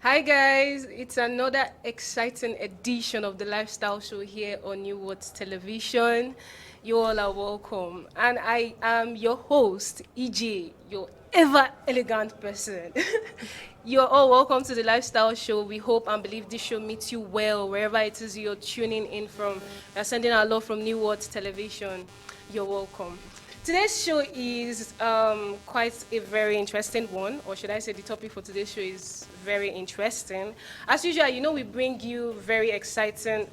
Hi guys, it's another exciting edition of the Lifestyle Show here on New Words Television. You all are welcome. And I am your host, EJ, your ever elegant person. You're all welcome to the Lifestyle Show. We hope and believe this show meets you well, wherever it is you're tuning in from. We're sending our love from New Words Television. You're welcome. Today's show is quite a very interesting one, or should I say the topic for today's show is very interesting. As usual, we bring you very exciting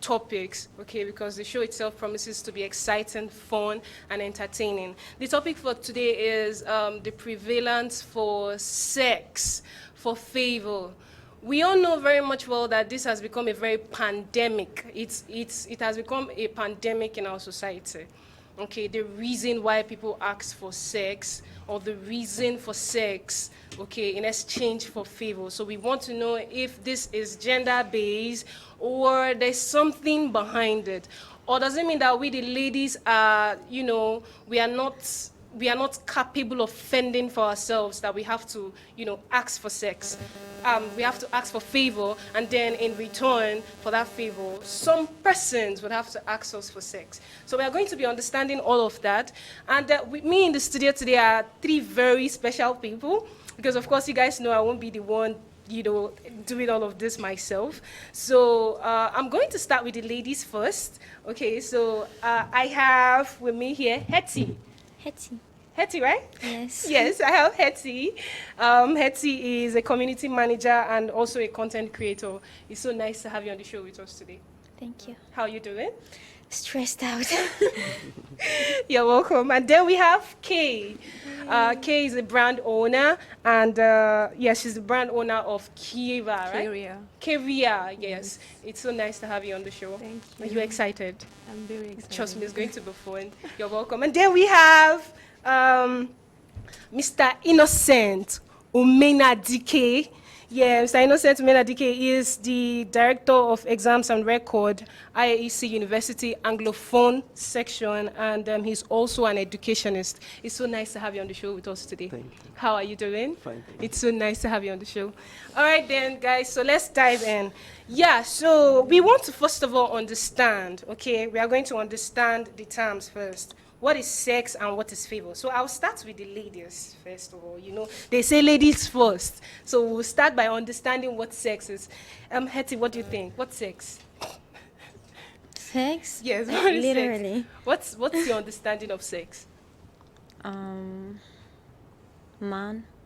topics, okay, because the show itself promises to be exciting, fun, and entertaining. The topic for today is the prevalence for sex, for favor. We all know very much well that this has become a very pandemic. It has become a pandemic in our society. Okay, the reason why people ask for sex, or the reason for sex, okay, in exchange for favor. So we want to know if this is gender-based or there's something behind it. Or does it mean that we, the ladies, are, we are not capable of fending for ourselves, that we have to, ask for sex. We have to ask for favor, and then in return for that favor, some persons would have to ask us for sex. So we are going to be understanding all of that. And with me in the studio today are three very special people, because of course you guys know I won't be the one doing all of this myself. So I'm going to start with the ladies first. Okay, so I have with me here Hetty. Hetty, right? Yes. Yes, I have Hetty. Hetty is a community manager and also a content creator. It's so nice to have you on the show with us today. Thank you. How are you doing? Stressed out. You're welcome. And then we have Kay. Kay is a brand owner, and she's the brand owner of Kiva, right? Kiva, yes. It's so nice to have you on the show. Thank you. Are you excited? I'm very excited. Trust me, it's going to be fun. You're welcome. And then we have Mr. Innocent Umena DK. Yeah, Mr. Innocent Umena DK is the Director of Exams and Record, IAEC University Anglophone section, and he's also an educationist. It's so nice to have you on the show with us today. Thank you. How are you doing? Fine. It's so nice to have you on the show. All right then, guys, so let's dive in. Yeah, so we want to first of all understand, okay? We are going to understand the terms first. What is sex and what is favor? So I'll start with the ladies first of all. They say ladies first. So we'll start by understanding what sex is. Hetty, what do you think? What's sex? Sex? Yes, what is literally. Sex? What's your understanding of sex? Man,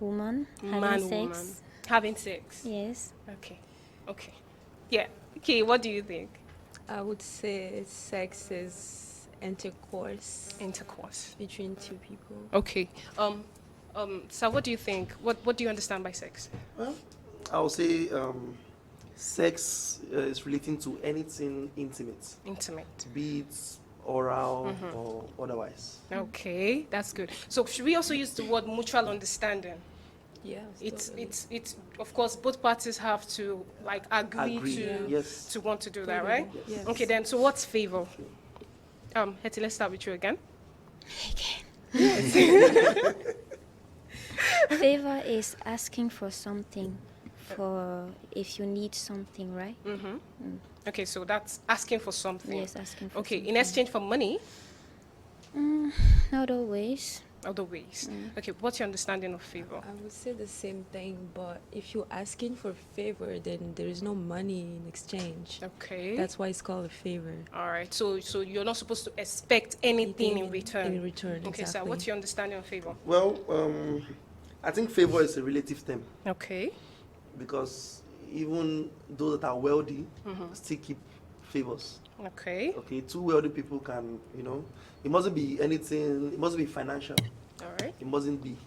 woman, having Man, sex. woman. Having sex. Yes. Okay. Yeah. Okay, what do you think? I would say sex is intercourse between two people. Okay. So what do you think? What do you understand by sex? Well, I would say sex is relating to anything intimate, be it oral or otherwise. Okay, that's good. So should we also use the word mutual understanding? Yeah. It's of course both parties have to agree to want to do that, right? Yes. Okay then. So what's favor? Hetty, let's start with you again. Favor is asking for something, for if you need something, right? Okay, so that's asking for something. Yes, asking for Okay, something. in exchange for money? Not always. Other ways. Okay, what's your understanding of favor? I would say the same thing, but if you're asking for favor, then there is no money in exchange. Okay. That's why it's called a favor. All right. So you're not supposed to expect anything in return. In return, Okay, exactly. so what's your understanding of favor? Well, I think favor is a relative term Okay. because even those that are wealthy still keep favors. Okay. Okay, two wealthy people can, it mustn't be anything, it mustn't be financial. All right. It mustn't be.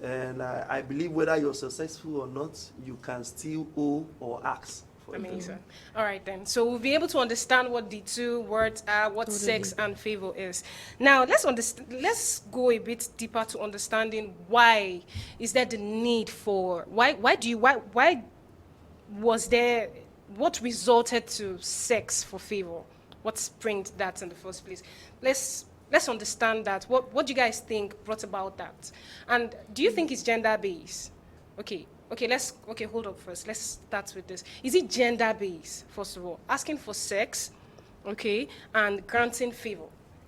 And I believe whether you're successful or not, you can still owe or ask for it. Amazing. All right then. So we'll be able to understand what the two words are, what Totally. sex and favor is. Now let's go a bit deeper to understanding why is there the need for why was there what resulted to sex for favor? What springed that in the first place? Let's understand that. What do you guys think brought about that? And do you think it's gender based? Okay, hold up first. Let's start with this. Is it gender-based, first of all? Asking for sex, okay, and granting favor.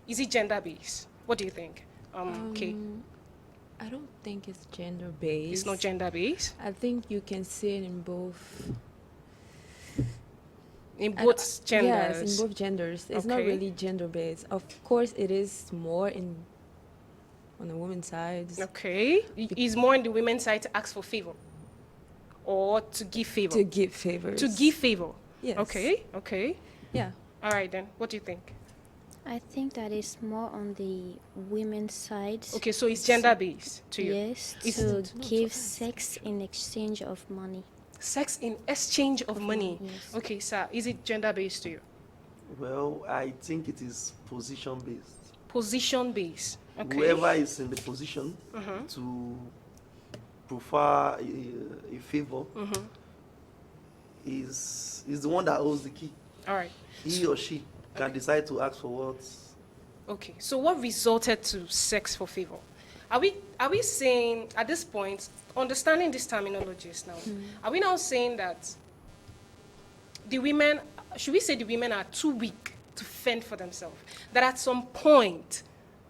Is it gender-based? What do you think? Okay. I don't think it's gender-based. It's not gender-based? I think you can see it in both. In both genders? Yes, in both genders. It's not really gender-based. Of course, it is more on the women's side. Okay. It's more on the women's side to ask for favor or to give favor? To give favors. To give favor? Yes. Okay. Yeah. All right, then. What do you think? I think that is more on the women's side. Okay, so it's gender-based to you? Yes, to give sex in exchange of money. Sex in exchange of money? Yes. Okay, sir. Is it gender-based to you? Well, I think it is position-based. Position-based. Okay. Whoever is in the position to prefer a favor is the one that holds the key. All right. He or she can decide to ask for what. Okay. So what resulted to sex for favor? Are we saying at this point, understanding these terminologies now, are we now saying that should we say the women are too weak to fend for themselves? That at some point,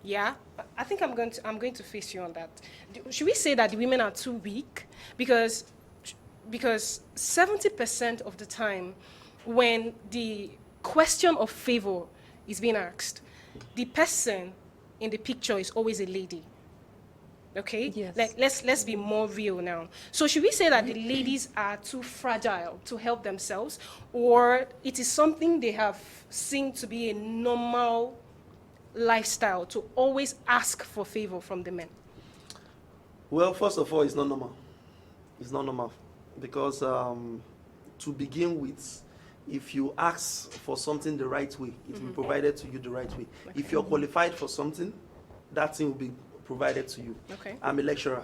yeah, I think I'm going to face you on that. Should we say that the women are too weak? Because 70% of the time, when the question of favor is being asked, the person in the picture is always a lady. Okay? Yes. Like let's be more real now. So should we say that the ladies are too fragile to help themselves, or it is something they have seen to be a normal lifestyle to always ask for favor from the men? Well, first of all, it's not normal. It's not normal because to begin with, if you ask for something the right way, it will be provided to you the right way. Okay. If you're qualified for something, that thing will be provided to you. Okay. I'm a lecturer,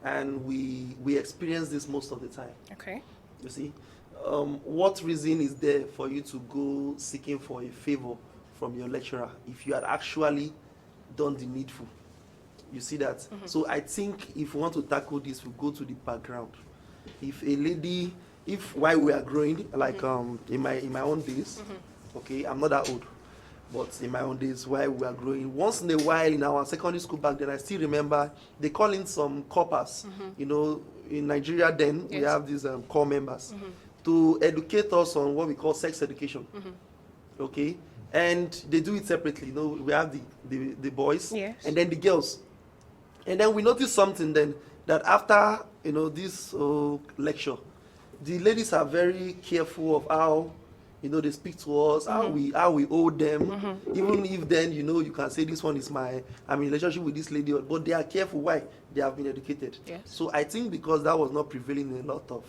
and we experience this most of the time. Okay. You see, what reason is there for you to go seeking for a favor from your lecturer if you had actually done the needful? You see that? So I think if we want to tackle this, we go to the background. If a lady, while we are growing, like in my own days, okay, I'm not that old, but in my own days while we are growing, once in a while in our secondary school back then, I still remember they call in some corpers. You know, in Nigeria then, we have these core members to educate us on what we call sex education. Okay? And they do it separately. You know, we have the boys and then the girls. And then we noticed something then, that after, you know, this lecture, the ladies are very careful of how, you know, they speak to us, how we hold them. Even if then, you know, you can say this one is I'm in a relationship with this lady, but they are careful. Why? They have been educated. Yes. So I think because that was not prevailing in a lot of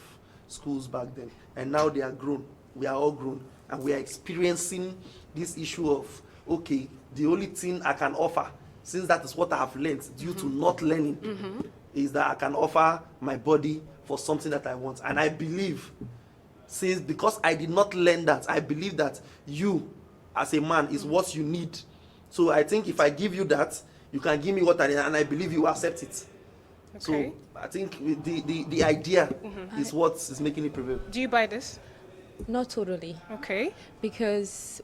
schools back then, and now they are grown. We are all grown, and we are experiencing this issue of, okay, the only thing I can offer, since that is what I have learned due to not learning, is that I can offer my body for something that I want. And I believe, because I did not learn that, I believe that you, as a man, is what you need. So I think if I give you that, you can give me what I need, and I believe you accept it. Okay. So I think the idea is what is making it prevail. Do you buy this? Not totally. Okay. Because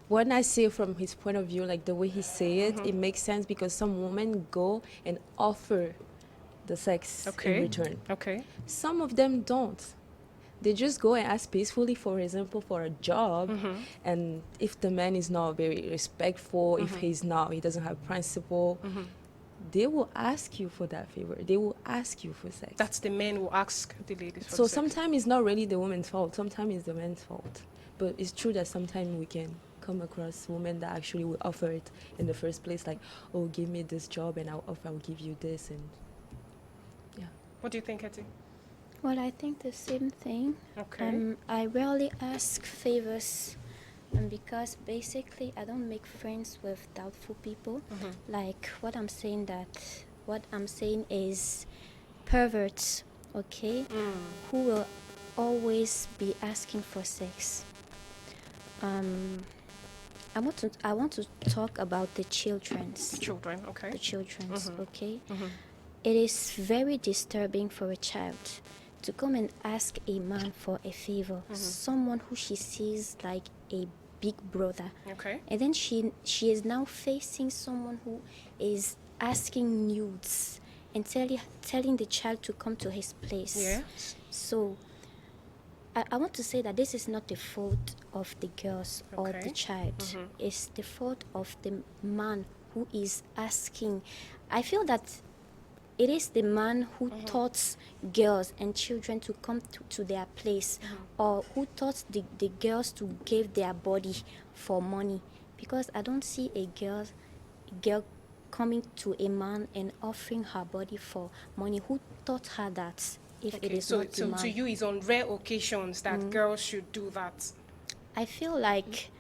when I see from his point of view, like the way he say it, it makes sense because some women go and offer the sex in return. Okay. Some of them don't. They just go and ask peacefully, for example, for a job. And if the man is not very respectful, if he doesn't have principle, they will ask you for that favor. They will ask you for sex. That's the men who ask the ladies for sex. So sometimes it's not really the woman's fault. Sometimes it's the man's fault. But it's true that sometimes we can come across women that actually will offer it in the first place, like, oh, give me this job and I'll give you this. And yeah. What do you think, Hetty? Well, I think the same thing. Okay. I rarely ask favors because basically I don't make friends with doubtful people. Like what I'm saying is perverts, okay, who will always be asking for sex. I want to talk about the children's. Children, okay. The children's, okay. it is very disturbing for a child to come and ask a man for a favor, someone who she sees like a big brother. Okay. And then she is now facing someone who is asking nudes and telling the child to come to his place. Yeah. So I want to say that this is not the fault of the girls or the child. It's the fault of the man who is asking. I feel that it is the man who taught girls and children to come to their place, or who taught the girls to give their body for money. Because I don't see a girl coming to a man and offering her body for money. Who taught her that? If it is not the man. To you, it's on rare occasions that girls should do that. I feel like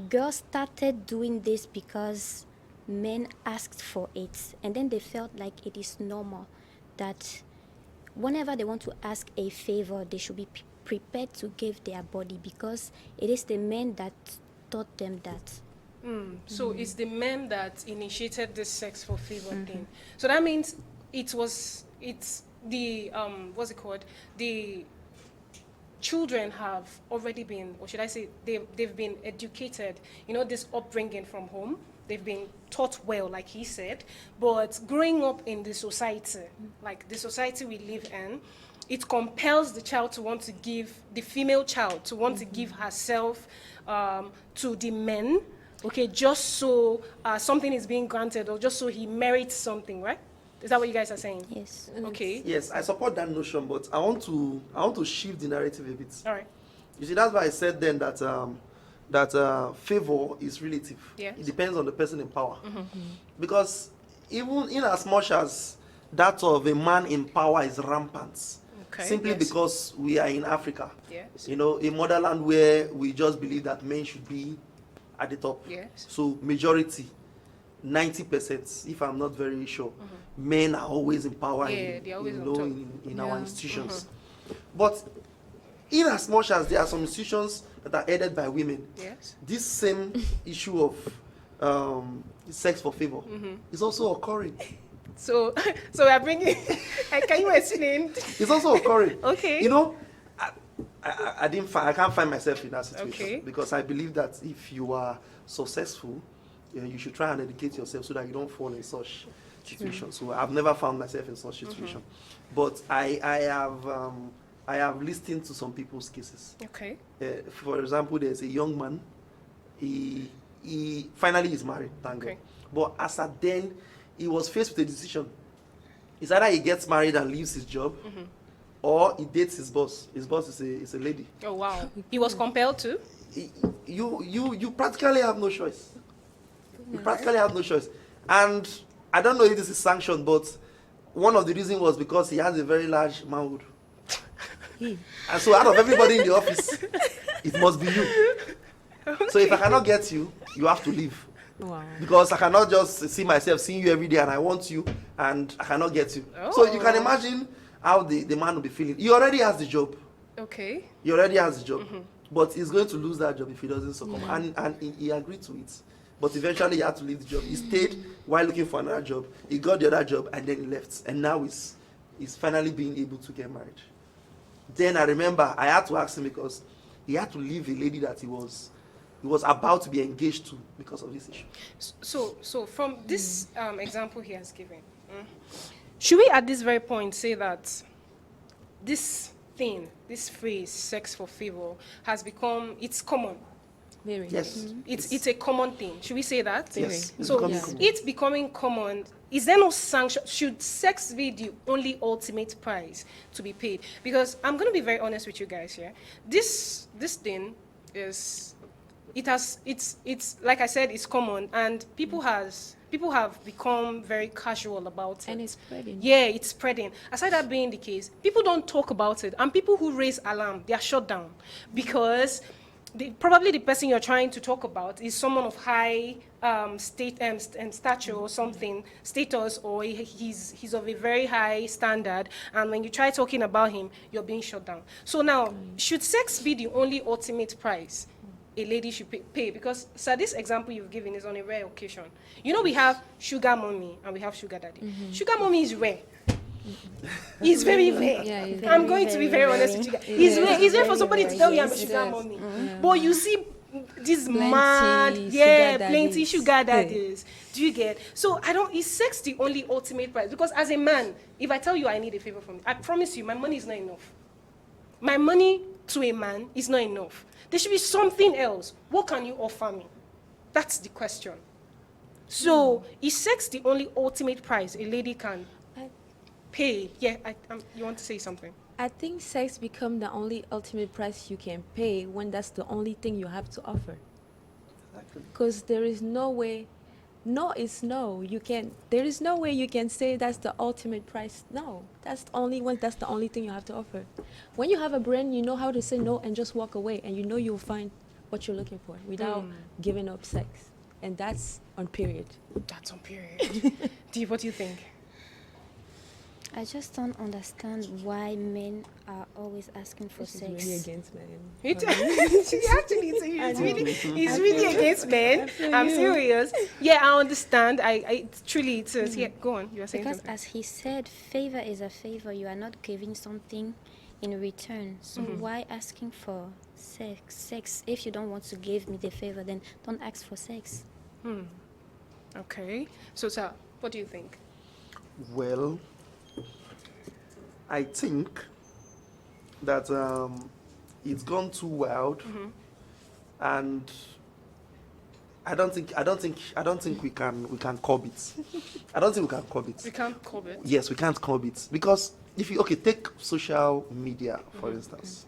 girls started doing this because men asked for it, and then they felt like it is normal that whenever they want to ask a favor, they should be prepared to give their body, because it is the men that taught them that. So it's the men that initiated this sex for favor thing. So that means it's the what's it called? The children have already been, or should I say, they've been educated. You know, this upbringing from home. They've been taught well, like he said. But growing up in the society, like the society we live in, it compels the child to want to give, the female child to want to give herself to the men, okay, just so something is being granted, or just so he merits something, right? Is that what you guys are saying? Yes. Okay. Yes, I support that notion, but I want to shift the narrative a bit. All right. You see, that's why I said then that favor is relative. Yes. It depends on the person in power. Because even in as much as that of a man in power is rampant, simply because we are in Africa, you know, a motherland where we just believe that men should be at the top. Yes. So majority, 90%, if I'm not very sure, men are always in power they're always on top. in our institutions. But in as much as there are some institutions that are headed by women, this same issue of sex for favor is also occurring. So we are bringing. Can you explain? It's also occurring. Okay. You know, I can't find myself in that situation because I believe that if you are successful, you should try and educate yourself so that you don't fall in such situations. So I've never found myself in such situation, but I have listened to some people's cases. Okay. For example, there's a young man. He finally is married, thank God. But as at then, he was faced with a decision. It's either he gets married and leaves his job, or he dates his boss. His boss is a lady. Oh wow! He was compelled to. You practically have no choice. You practically have no choice. And I don't know if this is sanctioned, but one of the reasons was because he has a very large manhood. And so out of everybody in the office, it must be you. So if I cannot get you, you have to leave. Wow. Because I cannot just see myself seeing you every day and I want you and I cannot get you. So you can imagine how the man will be feeling. He already has the job. Okay. He already has the job. But he's going to lose that job if he doesn't succumb. And he agreed to it. But eventually he had to leave the job. He stayed while looking for another job. He got the other job and then he left. And now he's finally being able to get married. Then I remember I had to ask him because he had to leave a lady that he was about to be engaged to because of this issue. So from this example he has given, should we at this very point say that this phrase, sex for favor, has become, it's common? Very. Yes. It's a common thing. Should we say that? Yes. So it's becoming common. Is there no sanction? Should sex be the only ultimate price to be paid? Because I'm going to be very honest with you guys here. This thing is, it's like I said, it's common, and people have become very casual about it. And it's spreading. Yeah, it's spreading. Aside that being the case, people don't talk about it, and people who raise alarm, they are shut down because probably the person you're trying to talk about is someone of high state and stature or something, status, or he's of a very high standard, and when you try talking about him, you're being shut down. So now, should sex be the only ultimate price? a lady should pay? Because, sir, this example you've given is on a rare occasion. You know, we have sugar mommy and we have sugar daddy. Sugar mommy is rare. It's very rare. Yeah, I'm going to be very honest with you guys. It's rare for somebody to tell you I'm a sugar mommy. But you see this mad, plenty sugar daddies. Do you get? So is sex the only ultimate price? Because as a man, if I tell you I need a favor from you, I promise you my money is not enough. My money to a man is not enough. There should be something else. What can you offer me? That's the question. So is sex the only ultimate price a lady can pay? Yeah, you want to say something? I think sex become the only ultimate price you can pay when that's the only thing you have to offer. Because there is no way, no is no. There is no way you can say that's the ultimate price. No, that's the only thing you have to offer. When you have a brain, you know how to say no and just walk away, and you know you'll find what you're looking for without giving up sex. And that's on period. That's on period. Dee, what do you think? I just don't understand why men are always asking for sex. It's really against men. He's really against men. I'm serious. Yeah, I understand. It truly it is. Yeah, go on. You are saying because something. As he said, favor is a favor. You are not giving something in return. So why asking for sex? If you don't want to give me the favor, then don't ask for sex. Okay. So, sir, what do you think? Well, I think that it's gone too wild, and I don't think we can curb it. I don't think we can curb it. We can't curb it. Yes, we can't curb it because if you take social media for instance,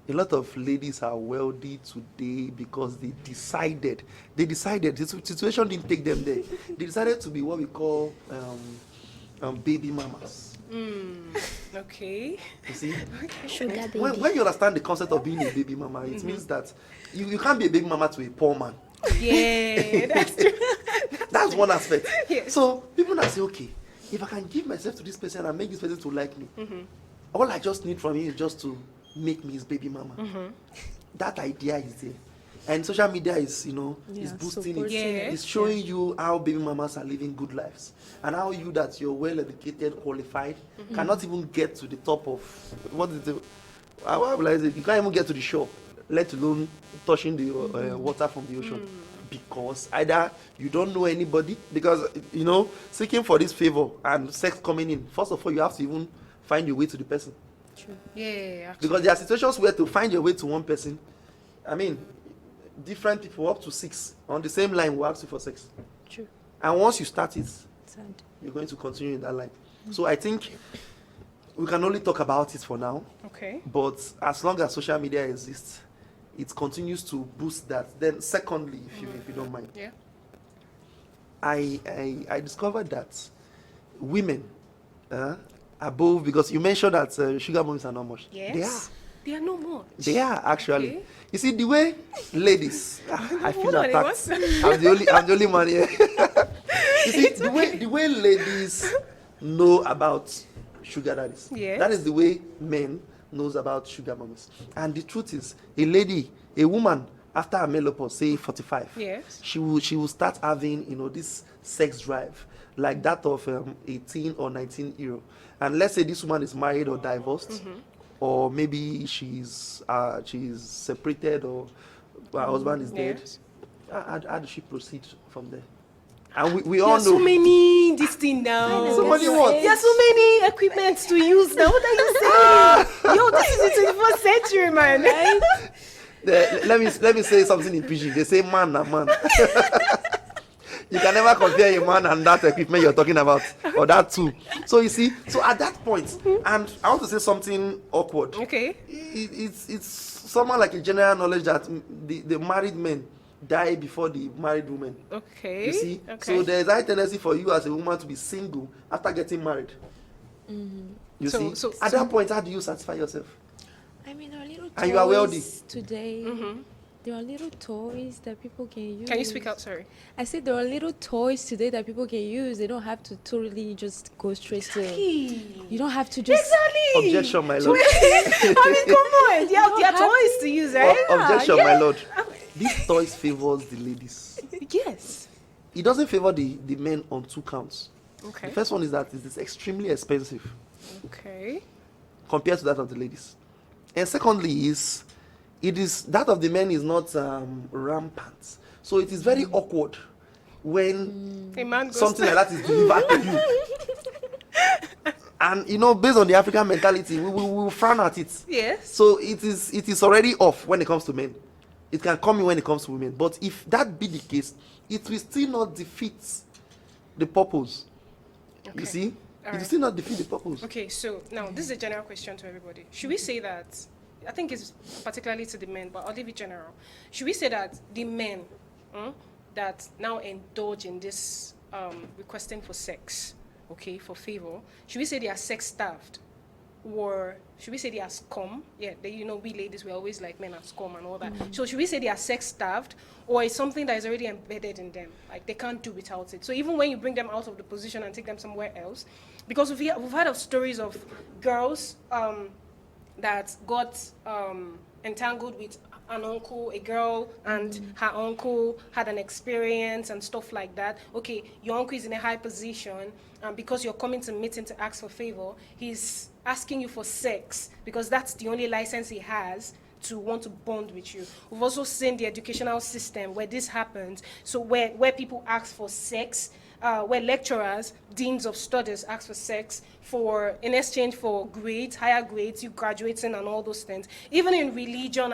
a lot of ladies are wealthy today because they decided the situation didn't take them there. They decided to be what we call baby mamas. Okay. You see, Sugar baby. when you understand the concept of being a baby mama, it means that you can't be a baby mama to a poor man. Yeah, that's true. That's one aspect. Yes. So people now say, okay, if I can give myself to this person and make this person to like me, all I just need from him is just to make me his baby mama. That idea is there. And social media is, is boosting it. It's showing you how baby mamas are living good lives. And how you that you're well educated, qualified, cannot even get to the top of, how will I say, you can't even get to the shore, let alone touching the water from the ocean. Because either you don't know anybody, because, seeking for this favor and sex coming in, first of all, you have to even find your way to the person. True. Yeah, actually. Because there are situations where to find your way to one person, different people up to 6 on the same line will ask you for sex. True. And once you start it, you're going to continue in that line. So I think we can only talk about it for now. Okay. But as long as social media exists, it continues to boost that. Then secondly, if you don't mind, I discovered that women above, because you mentioned that sugar mommies are not much. Yes. They are no more. They are actually. Okay. You see, the way ladies, I feel attacked. I'm the only man here. You see, the way ladies know about sugar daddies, that is the way men knows about sugar mommies. And the truth is, a woman after a menopause, say 45, she will start having this sex drive like that of 18 or 19 year old. And let's say this woman is married or divorced. Or maybe she's separated, or her husband is dead. How does she proceed from there? And we all know. So many this thing now. So many what? There are so many equipments to use now. What are you saying? Yo, this is the 21st century, man. Right? Let me say something in PG. They say man na man. You can never compare a man and that equipment you're talking about, or that too. So you see, at that point, and I want to say something awkward. Okay. It's somehow like a general knowledge that the married men die before the married women. Okay. You see? Okay. So there's a tendency for you as a woman to be single after getting married. You see? So at that point, how do you satisfy yourself? Our little and you are wealthy today. there are little toys that people can use. Can you speak out? Sorry. I said there are little toys today that people can use. They don't have to totally just go straight to. You don't have to just. Exactly. Objection, my lord. I mean, come on. There are toys to use, right? Objection, my lord. These toys favors the ladies. Yes. It doesn't favor the men on 2 counts. Okay. The first one is that it is extremely expensive Okay. compared to that of the ladies. And secondly is, it is that of the men is not rampant. So it is very awkward when A man goes something like that is delivered to you. And you know, based on the African mentality, we will frown at it. Yes. So it is already off when it comes to men. It can come in when it comes to women. But if that be the case, it will still not defeat the purpose. Okay. You see? It will right. still not defeat the purpose. Okay, so now this is a general question to everybody. Should we say that, I think it's particularly to the men, but I'll leave it general. Should we say that the men that now indulge in this requesting for sex, okay, for favor, should we say they are sex-starved? Or should we say they are scum? Yeah, we ladies, we're always like men are scum and all that. So should we say they are sex-starved? Or it's something that is already embedded in them? Like they can't do without it. So even when you bring them out of the position and take them somewhere else, because we've heard of stories of girls that got entangled with an uncle, a girl, and her uncle had an experience and stuff like that. Okay, your uncle is in a high position, and because you're coming to meet him to ask for favor, he's asking you for sex because that's the only license he has to want to bond with you. We've also seen the educational system where this happens. So where people ask for sex, where lecturers, deans of studies ask for sex in exchange for grades, higher grades, you graduating and all those things. Even in religion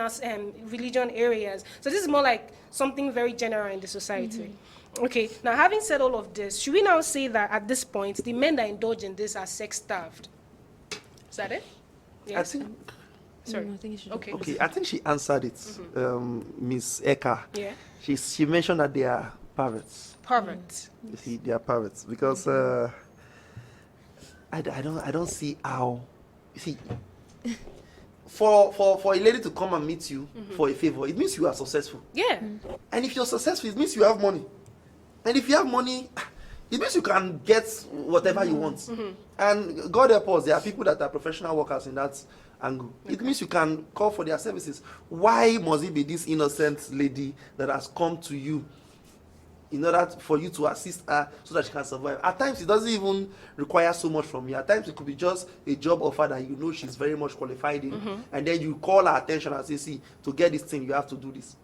religion areas. So this is more like something very general in the society. Okay, now having said all of this, should we now say that at this point, the men that indulge in this are sex-starved? Is that it? Yes. I think. Sorry. I think you should. Okay, I think she answered it, Miss Eka. Yeah. She mentioned that they are perverts. Perverts. You see, they are perverts because I don't see how. You see, for a lady to come and meet you for a favor, it means you are successful. Yeah. And if you're successful, it means you have money. And if you have money, it means you can get whatever you want. And God help us, there are people that are professional workers in that angle. Okay. It means you can call for their services. Why must it be this innocent lady that has come to you in order for you to assist her so that she can survive? At times, it doesn't even require so much from you. At times, it could be just a job offer that you know she's very much qualified in. And then you call her attention and say, see, to get this thing, you have to do this.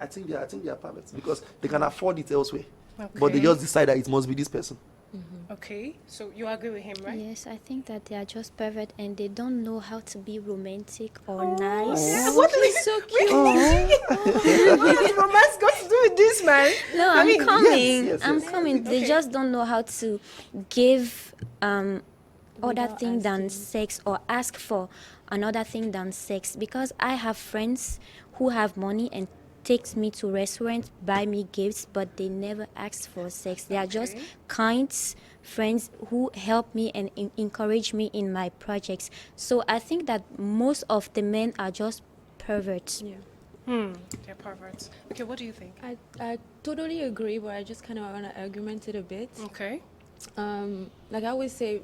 I think they are perverts because they can afford it elsewhere. Okay. But they just decide that it must be this person. Okay, so you agree with him, right? Yes, I think that they are just pervert and they don't know how to be romantic or nice. Yeah, what is so cute? What has romance got to do with this, man? No, I'm coming. Yes. I'm coming. They just don't know how to give other thing than sex or ask for another thing than sex. Because I have friends who have money and takes me to restaurants, buy me gifts, but they never ask for sex. They are just kind friends who help me and encourage me in my projects. So I think that most of the men are just perverts. Yeah. They're perverts. Okay, what do you think? I totally agree, but I just kind of want to argument it a bit. Okay. Like I always say,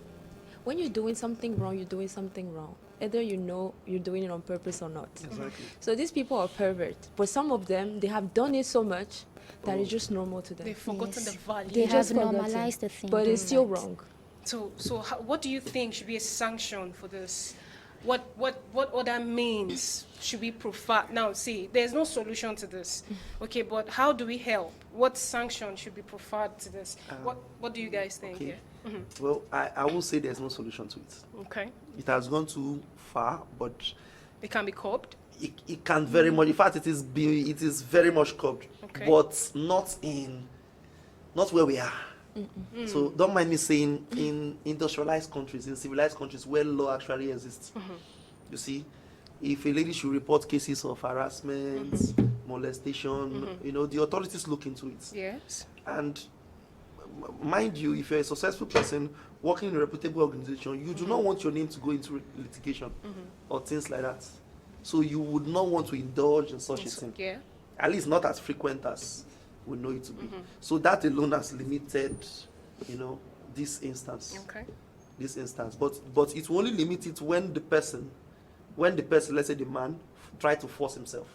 when you're doing something wrong, you're doing something wrong. Either you know you're doing it on purpose or not. Exactly. So these people are perverts, but some of them, they have done it so much that it's just normal to them. They've forgotten the value. They have just normalized the thing. But it's still wrong. So what do you think should be a sanction for this? What other means should we provide? Now, see, there's no solution to this. Okay, but how do we help? What sanction should be provided to this? What do you guys think here? Well, I will say there's no solution to it. Okay. It has gone too far, but it can be curbed. It can very much. In fact, it is very much curbed, but not where we are. So don't mind me saying, in industrialized countries, in civilized countries where law actually exists, you see, if a lady should report cases of harassment, molestation, the authorities look into it. Yes. And mind you, if you're a successful person working in a reputable organization, you do not want your name to go into litigation or things like that. So you would not want to indulge in such a thing. Yeah. At least not as frequent as we know it to be. So that alone has limited, this instance. Okay. This instance. But it will only limit it when the person, let's say the man, try to force himself.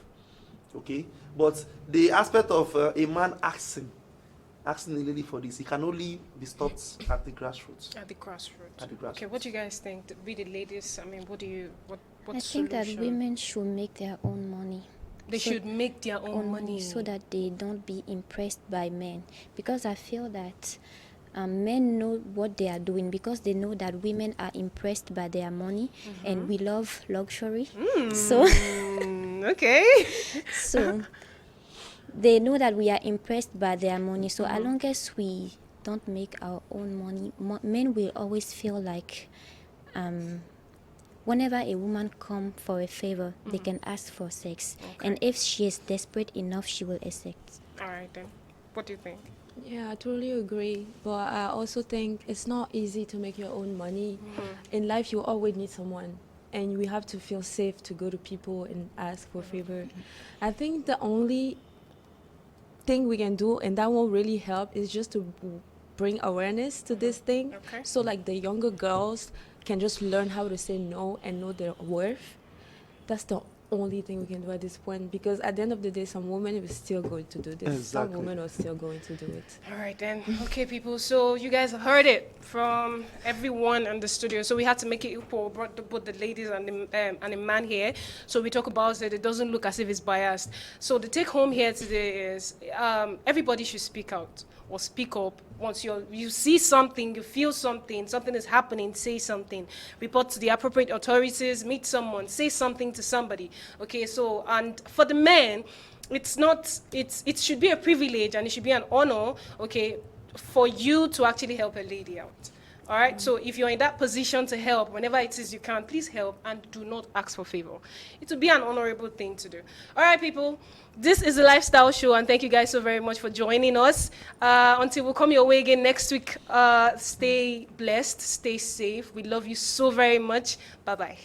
Okay? But the aspect of a man asking a lady for this, it can only be stopped at the grassroots. At the grassroots. At the grassroots. Okay, what do you guys think? We the ladies, I mean, what I think that women should make their own money. They should make their own money so that they don't be impressed by men. Because I feel that men know what they are doing because they know that women are impressed by their money and we love luxury. So okay. So they know that we are impressed by their money. So as long as we don't make our own money, men will always feel like whenever a woman come for a favor, they can ask for sex. Okay. And if she is desperate enough, she will accept. All right, then. What do you think? Yeah, I totally agree. But I also think it's not easy to make your own money. In life, you always need someone. And we have to feel safe to go to people and ask for a favor. I think the only thing we can do, and that won't really help, is just to bring awareness to this thing. Okay. So like the younger girls can just learn how to say no and know their worth. That's the only thing we can do at this point, because at the end of the day, some women are still going to do this. Exactly. Some women are still going to do it. All right, then. Okay, people. So you guys heard it from everyone in the studio. So we had to make it equal, both the ladies and the man here. So we talk about it. It doesn't look as if it's biased. So the take home here today is everybody should speak out or speak up. Once you see something, you feel something is happening, say something. Report to the appropriate authorities, meet someone, say something to somebody. Okay, so, and for the men, it should be a privilege and it should be an honor, okay, for you to actually help a lady out. All right, so if you're in that position to help, whenever it is you can, please help and do not ask for favor. It will be an honorable thing to do. All right, people, this is a lifestyle show, and thank you guys so very much for joining us. Until we come your way again next week, stay blessed, stay safe. We love you so very much. Bye-bye.